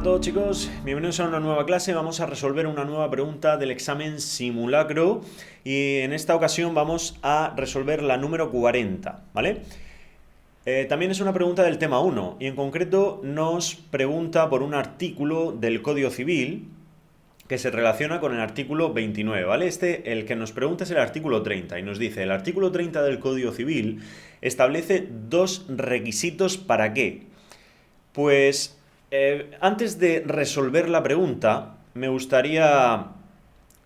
todos chicos, bienvenidos a una nueva clase. Vamos a resolver una nueva pregunta del examen simulacro y en esta ocasión vamos a resolver la número 40, ¿vale? También es una pregunta del tema 1 y en concreto nos pregunta por un artículo del Código Civil que se relaciona con el artículo 29, ¿vale? El que nos pregunta es el artículo 30 y nos dice: el artículo 30 del Código Civil establece dos requisitos ¿para qué? Pues antes de resolver la pregunta, me gustaría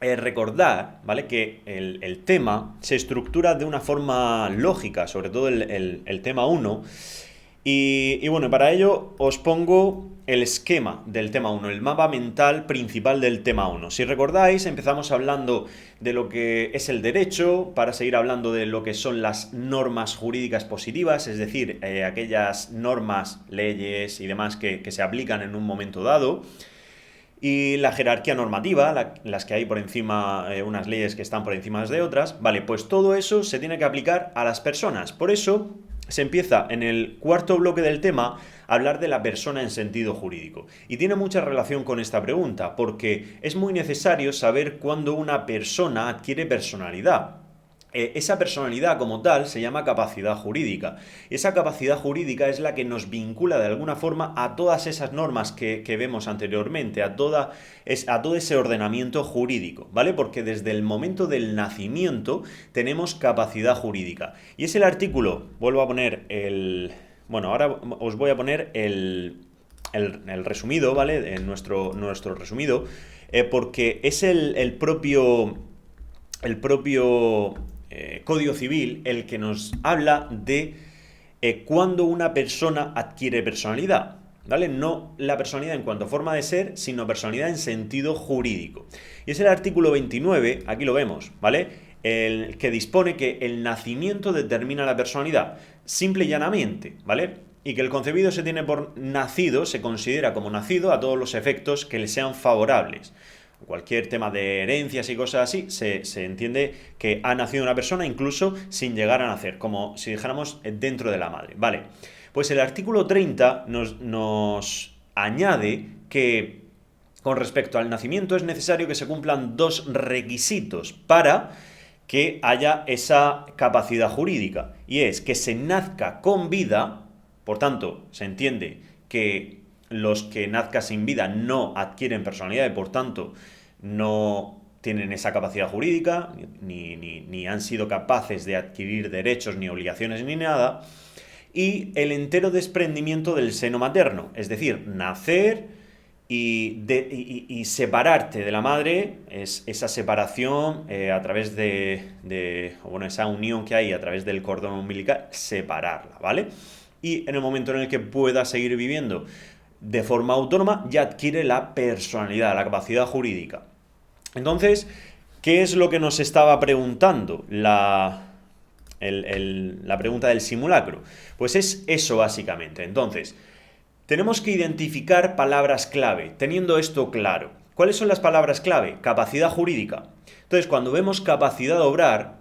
recordar, ¿vale?, que el tema se estructura de una forma lógica, sobre todo el tema 1. Y bueno, para ello os pongo el esquema del tema 1, el mapa mental principal del tema 1. Si recordáis, empezamos hablando de lo que es el derecho, para seguir hablando de lo que son las normas jurídicas positivas, es decir, aquellas normas, leyes y demás que se aplican en un momento dado. Y la jerarquía normativa, las que hay por encima, unas leyes que están por encima de otras. Vale, pues todo eso se tiene que aplicar a las personas. Por eso se empieza en el cuarto bloque del tema a hablar de la persona en sentido jurídico. Y tiene mucha relación con esta pregunta, porque es muy necesario saber cuándo una persona adquiere personalidad. Esa personalidad como tal se llama capacidad jurídica. Esa capacidad jurídica es la que nos vincula de alguna forma a todas esas normas que vemos anteriormente, a todo ese ordenamiento jurídico, ¿vale? Porque desde el momento del nacimiento tenemos capacidad jurídica. Y es el artículo, vuelvo a poner bueno, ahora os voy a poner el resumido, ¿vale? En nuestro resumido, porque es el propio Código Civil el que nos habla de cuándo una persona adquiere personalidad, ¿vale? No la personalidad en cuanto a forma de ser, sino personalidad en sentido jurídico. Y es el artículo 29, aquí lo vemos, ¿vale?, el que dispone que el nacimiento determina la personalidad, simple y llanamente, ¿vale? Y que el concebido se tiene por nacido, se considera como nacido a todos los efectos que le sean favorables. Cualquier tema de herencias y cosas así, se entiende que ha nacido una persona incluso sin llegar a nacer, como si dijéramos dentro de la madre. Vale, pues el artículo 30 nos añade que con respecto al nacimiento es necesario que se cumplan dos requisitos para que haya esa capacidad jurídica, y es que se nazca con vida. Por tanto, se entiende que los que nazcan sin vida no adquieren personalidad y por tanto no tienen esa capacidad jurídica, ni han sido capaces de adquirir derechos, ni obligaciones, ni nada. Y el entero desprendimiento del seno materno, es decir, nacer y separarte de la madre, es esa separación a través bueno, esa unión que hay a través del cordón umbilical, separarla, ¿vale? Y en el momento en el que pueda seguir viviendo de forma autónoma, ya adquiere la personalidad, la capacidad jurídica. Entonces, ¿qué es lo que nos estaba preguntando la pregunta del simulacro? Pues es eso básicamente. Entonces, tenemos que identificar palabras clave, teniendo esto claro. ¿Cuáles son las palabras clave? Capacidad jurídica. Entonces, cuando vemos capacidad de obrar,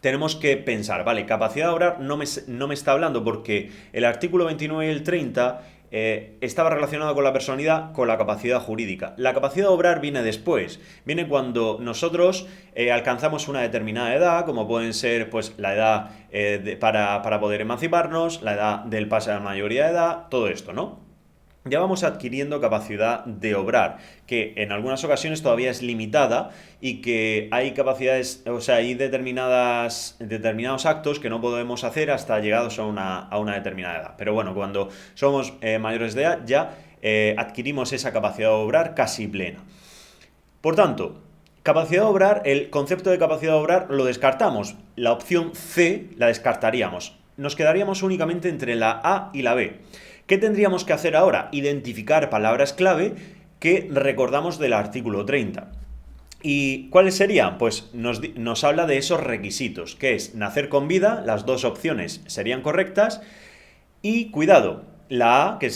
tenemos que pensar, vale, capacidad de obrar no me está hablando porque el artículo 29 y el 30 estaba relacionado con la personalidad, con la capacidad jurídica. La capacidad de obrar viene después, viene cuando nosotros alcanzamos una determinada edad, como pueden ser pues la edad para poder emanciparnos, la edad del pase a la mayoría de edad, todo esto, ¿no? Ya vamos adquiriendo capacidad de obrar, que en algunas ocasiones todavía es limitada y que hay capacidades, o sea, hay determinados actos que no podemos hacer hasta llegados a una determinada edad. Pero bueno, cuando somos mayores de edad ya adquirimos esa capacidad de obrar casi plena. Por tanto, capacidad de obrar, el concepto de capacidad de obrar lo descartamos. La opción C la descartaríamos. Nos quedaríamos únicamente entre la A y la B. ¿Qué tendríamos que hacer ahora? Identificar palabras clave que recordamos del artículo 30. ¿Y cuáles serían? Pues nos habla de esos requisitos, que es nacer con vida, las dos opciones serían correctas, y cuidado, la A, que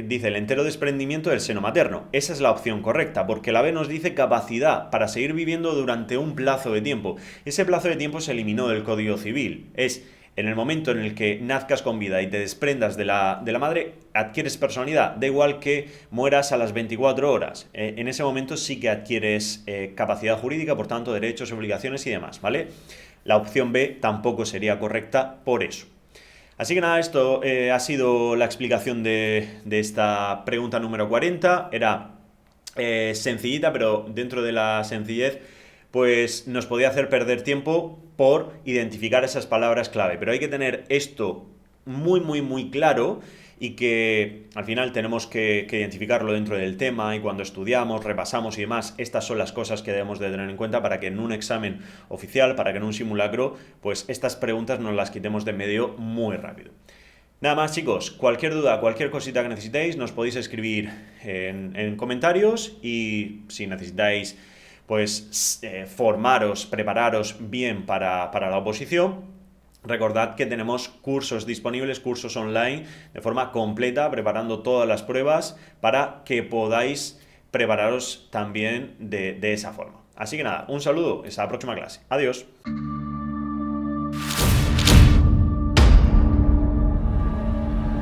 dice el entero desprendimiento del seno materno, esa es la opción correcta, porque la B nos dice capacidad para seguir viviendo durante un plazo de tiempo. Ese plazo de tiempo se eliminó del Código Civil, es En el momento en el que nazcas con vida y te desprendas de la madre, adquieres personalidad. Da igual que mueras a las 24 horas. En ese momento sí que adquieres capacidad jurídica, por tanto, derechos, obligaciones y demás, ¿vale? La opción B tampoco sería correcta por eso. Así que nada, esto ha sido la explicación de esta pregunta número 40. Era sencillita, pero dentro de la sencillez, pues nos podía hacer perder tiempo por identificar esas palabras clave. Pero hay que tener esto muy, muy, muy claro y que al final tenemos que identificarlo dentro del tema y cuando estudiamos, repasamos y demás, estas son las cosas que debemos de tener en cuenta para que en un examen oficial, para que en un simulacro, pues estas preguntas nos las quitemos de en medio muy rápido. Nada más, chicos, cualquier duda, cualquier cosita que necesitéis, nos podéis escribir en comentarios y si necesitáis pues formaros, prepararos bien para la oposición, recordad que tenemos cursos disponibles, cursos online de forma completa, preparando todas las pruebas para que podáis prepararos también de esa forma. Así que nada, un saludo, hasta la próxima clase. Adiós.